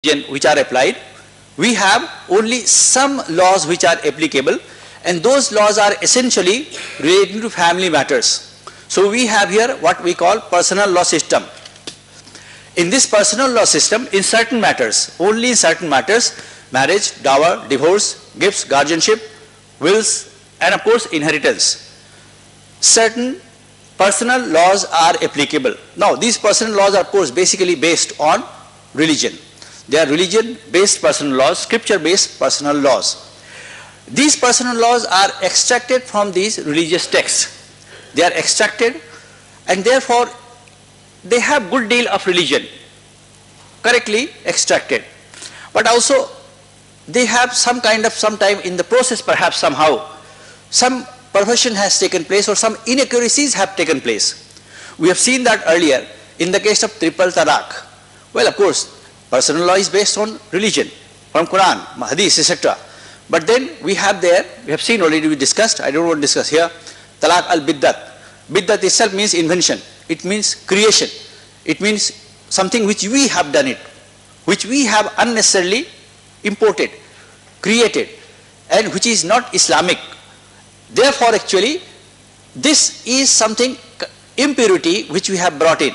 which are applied. We have only some laws which are applicable, and those laws are essentially relating to family matters. So we have here what we call personal law system. In this personal law system, in certain matters, only in certain matters, marriage, dower, divorce, gifts, guardianship, wills, and of course inheritance, certain personal laws are applicable. Now these personal laws are of course basically based on religion. They are religion-based personal laws, scripture-based personal laws. These personal laws are extracted from these religious texts. They are extracted, and therefore they have good deal of religion, correctly extracted. But also they have some kind of, sometime in the process perhaps somehow, some perversion has taken place or some inaccuracies have taken place. We have seen that earlier in the case of triple talaq. Well, of course, personal law is based on religion, from Quran, Hadith, etc. But then we have there, we have seen already, we discussed, I don't want to discuss here, talaq al-biddat. Biddat itself means invention, it means creation, it means something which we have done it, which we have unnecessarily imported, created, and which is not Islamic. Therefore actually this is something, impurity, which we have brought in.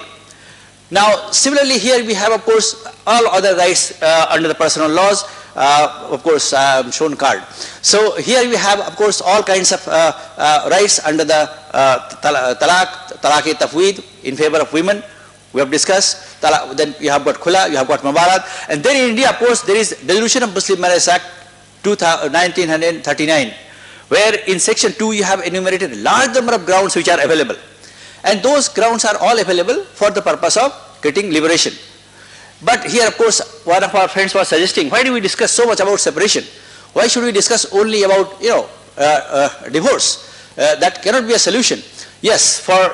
Now similarly here we have of course all other rights under the personal laws, of course shown card. So here we have of course all kinds of rights under the talaq-e-tafweed in favor of women. We have discussed. Then you have got khula, you have got mabarat, and then in India of course there is Dissolution of Muslim Marriage Act 1939, where in section 2 you have enumerated a large number of grounds which are available. And those grounds are all available for the purpose of getting liberation. But here of course one of our friends was suggesting, why do we discuss so much about separation? Why should we discuss only about divorce? That cannot be a solution. Yes, for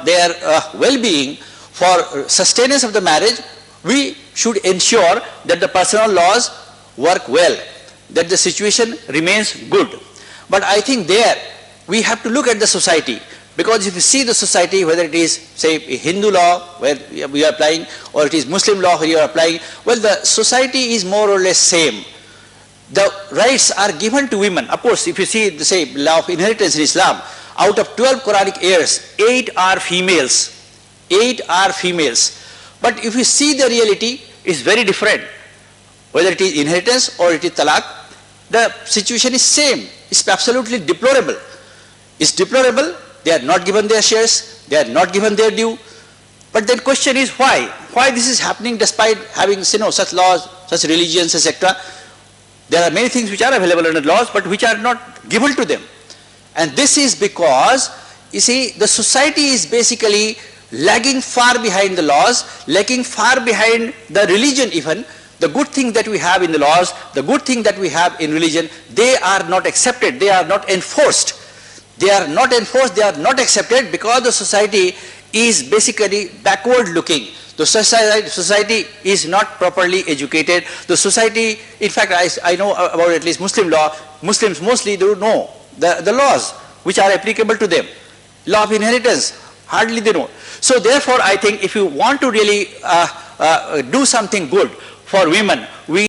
their well-being, for sustenance of the marriage, we should ensure that the personal laws work well, that the situation remains good. But I think there we have to look at the society. Because if you see the society, whether it is say Hindu law where we are applying, or it is Muslim law where you are applying, well the society is more or less same. The rights are given to women. Of course if you see the say law of inheritance in Islam, out of 12 Quranic heirs, 8 are females. 8 are females. But if you see the reality, is very different. Whether it is inheritance or it is talaq, the situation is same. It's absolutely deplorable. It's deplorable. They are not given their shares, they are not given their due. But then question is why? Why this is happening despite having such laws, such religions, etc. There are many things which are available under laws but which are not given to them. And this is because, you see, the society is basically lagging far behind the laws, lagging far behind the religion even. The good thing that we have in the laws, the good thing that we have in religion, they are not accepted, they are not enforced. They are not enforced, they are not accepted because the society is basically backward looking. The society is not properly educated. The society, in fact I know about at least Muslim law, Muslims mostly don't know the laws which are applicable to them. Law of inheritance, hardly they know. So therefore I think if you want to really do something good for women, we